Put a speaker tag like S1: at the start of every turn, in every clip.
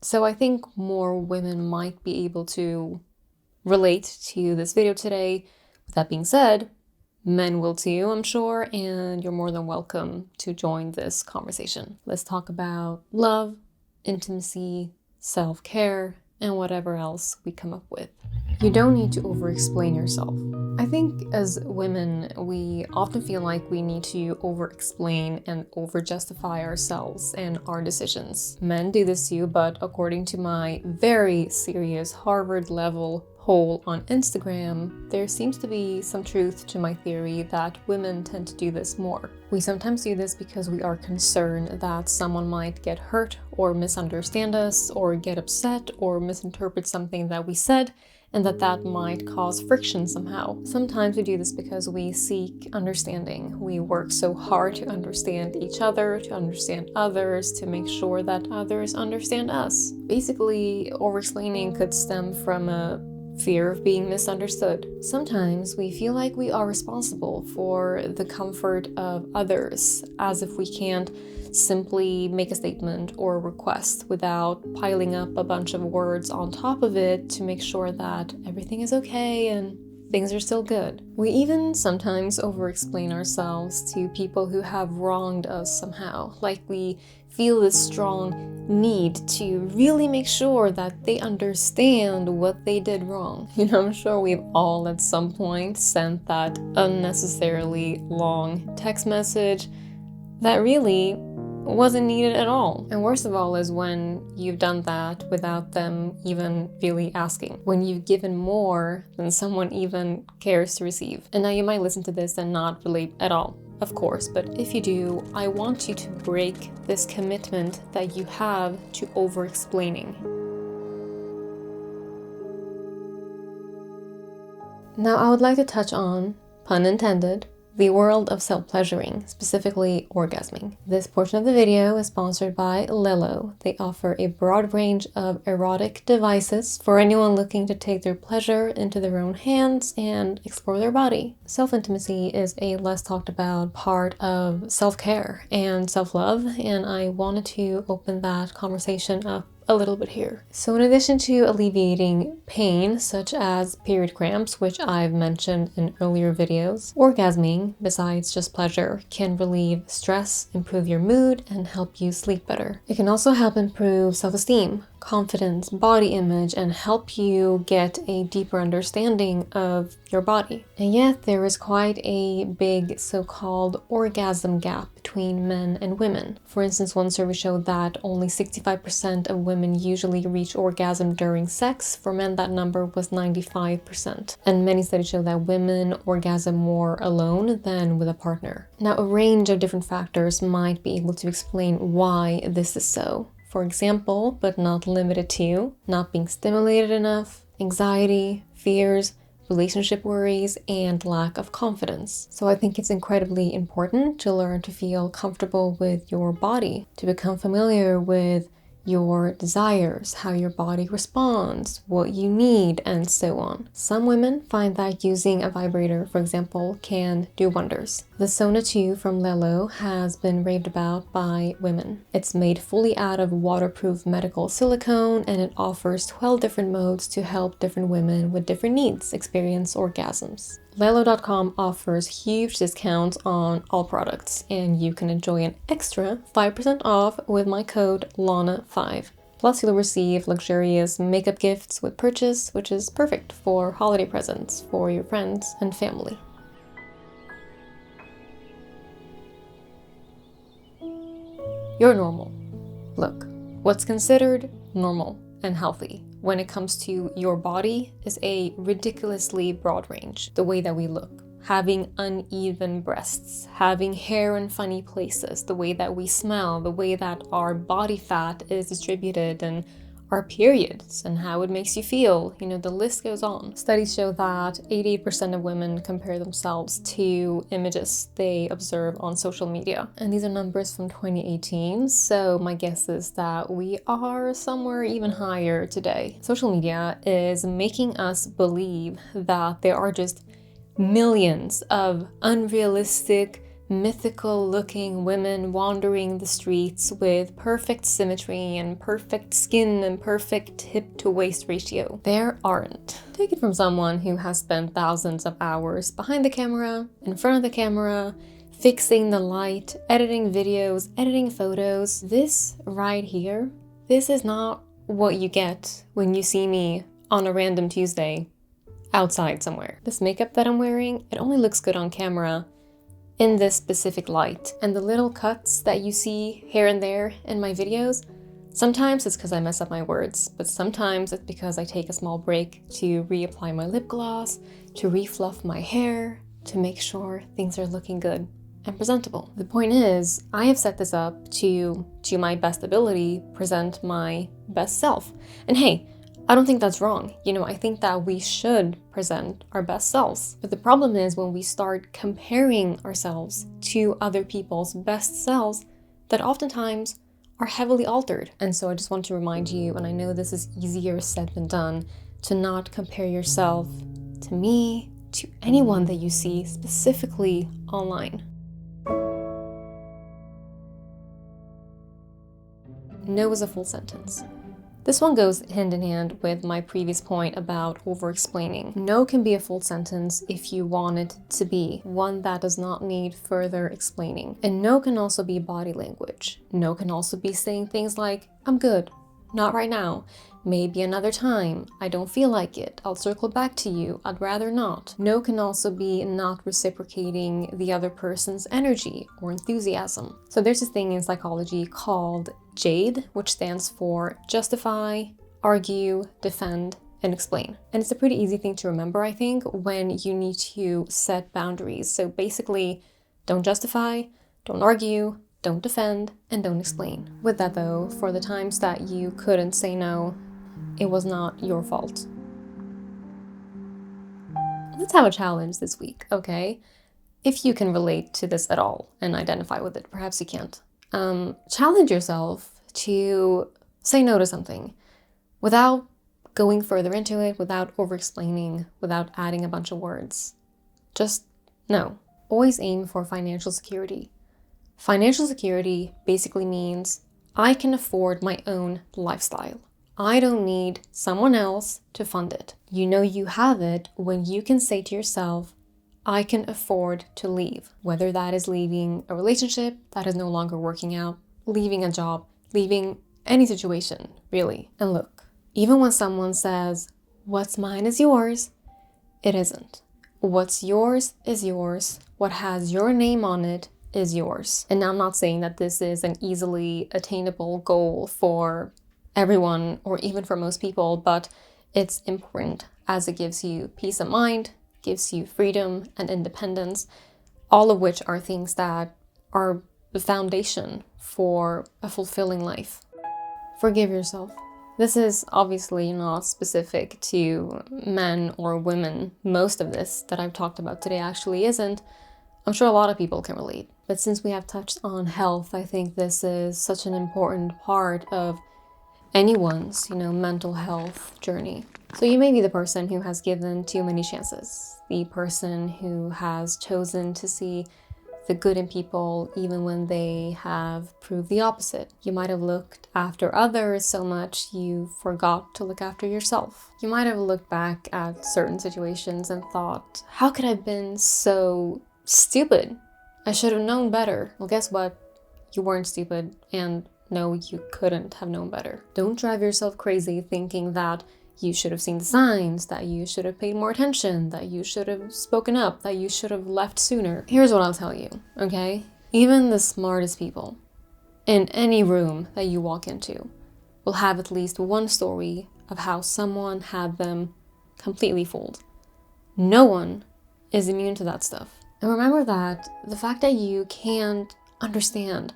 S1: So I think more women might be able to relate to this video today. With that being said, men will too, I'm sure, and you're more than welcome to join this conversation. Let's talk about love, intimacy, self-care, and whatever else we come up with. You don't need to over-explain yourself. I think as women, we often feel like we need to over-explain and over-justify ourselves and our decisions. Men do this too, but according to my very serious Harvard-level poll on Instagram, there seems to be some truth to my theory that women tend to do this more. We sometimes do this because we are concerned that someone might get hurt or misunderstand us or get upset or misinterpret something that we said, and that might cause friction somehow. Sometimes we do this because we seek understanding. We work so hard to understand each other, to understand others, to make sure that others understand us. Basically, over-explaining could stem from a fear of being misunderstood. Sometimes we feel like we are responsible for the comfort of others, as if we can't simply make a statement or a request without piling up a bunch of words on top of it to make sure that everything is okay and things are still good. We even sometimes over-explain ourselves to people who have wronged us somehow, like we feel this strong need to really make sure that they understand what they did wrong. I'm sure we've all at some point sent that unnecessarily long text message that really wasn't needed at all. And worst of all is when you've done that without them even really asking. When you've given more than someone even cares to receive. And now you might listen to this and not relate at all, of course, but if you do, I want you to break this commitment that you have to over-explaining. Now I would like to touch on, pun intended, the world of self-pleasuring, specifically orgasming. This portion of the video is sponsored by Lelo. They offer a broad range of erotic devices for anyone looking to take their pleasure into their own hands and explore their body. Self-intimacy is a less talked about part of self-care and self-love, and I wanted to open that conversation up a little bit here. So in addition to alleviating pain, such as period cramps, which I've mentioned in earlier videos, orgasming, besides just pleasure, can relieve stress, improve your mood, and help you sleep better. It can also help improve self-esteem, confidence, body image, and help you get a deeper understanding of your body. And yet there is quite a big so-called orgasm gap between men and women. For instance, one survey showed that only 65% of women usually reach orgasm during sex. For men, that number was 95%. And many studies show that women orgasm more alone than with a partner. Now, a range of different factors might be able to explain why this is so. For example, but not limited to, not being stimulated enough, anxiety, fears, relationship worries, and lack of confidence. So I think it's incredibly important to learn to feel comfortable with your body, to become familiar with your desires, how your body responds, what you need, and so on. Some women find that using a vibrator, for example, can do wonders. The Sona 2 from Lelo has been raved about by women. It's made fully out of waterproof medical silicone, and it offers 12 different modes to help different women with different needs experience orgasms. Lelo.com offers huge discounts on all products, and you can enjoy an extra 5% off with my code LANA5. Plus, you'll receive luxurious makeup gifts with purchase, which is perfect for holiday presents for your friends and family. You're normal. Look, what's considered normal and healthy when it comes to your body is a ridiculously broad range. The way that we look, having uneven breasts, having hair in funny places, the way that we smell, the way that our body fat is distributed, and our periods and how it makes you feel. The list goes on. Studies show that 88% of women compare themselves to images they observe on social media. And these are numbers from 2018, so my guess is that we are somewhere even higher today. Social media is making us believe that there are just millions of unrealistic, mythical looking women wandering the streets with perfect symmetry and perfect skin and perfect hip to waist ratio. There aren't. Take it from someone who has spent thousands of hours behind the camera, in front of the camera, fixing the light, editing videos, editing photos. This right here, this is not what you get when you see me on a random Tuesday outside somewhere. This makeup that I'm wearing, it only looks good on camera in this specific light. And the little cuts that you see here and there in my videos, sometimes it's because I mess up my words, but sometimes it's because I take a small break to reapply my lip gloss, to refluff my hair, to make sure things are looking good and presentable. The point is, I have set this up to my best ability, present my best self. And hey, I don't think that's wrong. You know, I think that we should present our best selves. But the problem is when we start comparing ourselves to other people's best selves that oftentimes are heavily altered. And so I just want to remind you, and I know this is easier said than done, to not compare yourself to me, to anyone that you see specifically online. No is a full sentence. This one goes hand in hand with my previous point about over-explaining. No can be a full sentence if you want it to be one that does not need further explaining. And no can also be body language. No can also be saying things like, I'm good, not right now, maybe another time, I don't feel like it, I'll circle back to you, I'd rather not. No can also be not reciprocating the other person's energy or enthusiasm. So there's this thing in psychology called JADE, which stands for justify, argue, defend, and explain. And it's a pretty easy thing to remember, I think, when you need to set boundaries. So basically, don't justify, don't argue, don't defend, and don't explain. With that though, for the times that you couldn't say no, it was not your fault. Let's have a challenge this week, okay? If you can relate to this at all and identify with it, perhaps you can't. Challenge yourself to say no to something without going further into it, without over-explaining, without adding a bunch of words. Just no. Always aim for financial security. Financial security basically means I can afford my own lifestyle. I don't need someone else to fund it. You know you have it when you can say to yourself, I can afford to leave. Whether that is leaving a relationship that is no longer working out, leaving a job, leaving any situation, really. And look, even when someone says, what's mine is yours, it isn't. What's yours is yours. What has your name on it is yours. And I'm not saying that this is an easily attainable goal for everyone or even for most people, but it's important as it gives you peace of mind, gives you freedom and independence, all of which are things that are the foundation for a fulfilling life. Forgive yourself. This is obviously not specific to men or women. Most of this that I've talked about today actually isn't. I'm sure a lot of people can relate. But since we have touched on health, I think this is such an important part of anyone's, mental health journey. So you may be the person who has given too many chances, the person who has chosen to see the good in people even when they have proved the opposite. You might have looked after others so much you forgot to look after yourself. You might have looked back at certain situations and thought, how could I have been so stupid? I should have known better. Well, guess what? You weren't stupid, and no, you couldn't have known better. Don't drive yourself crazy thinking that you should have seen the signs, that you should have paid more attention, that you should have spoken up, that you should have left sooner. Here's what I'll tell you, okay? Even the smartest people in any room that you walk into will have at least one story of how someone had them completely fooled. No one is immune to that stuff. And remember that the fact that you can't understand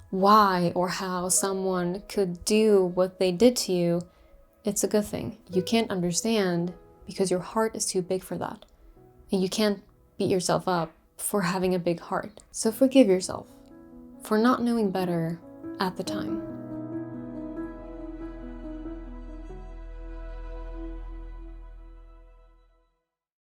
S1: why or how someone could do what they did to you, it's a good thing. You can't understand because your heart is too big for that. And you can't beat yourself up for having a big heart. So forgive yourself for not knowing better at the time.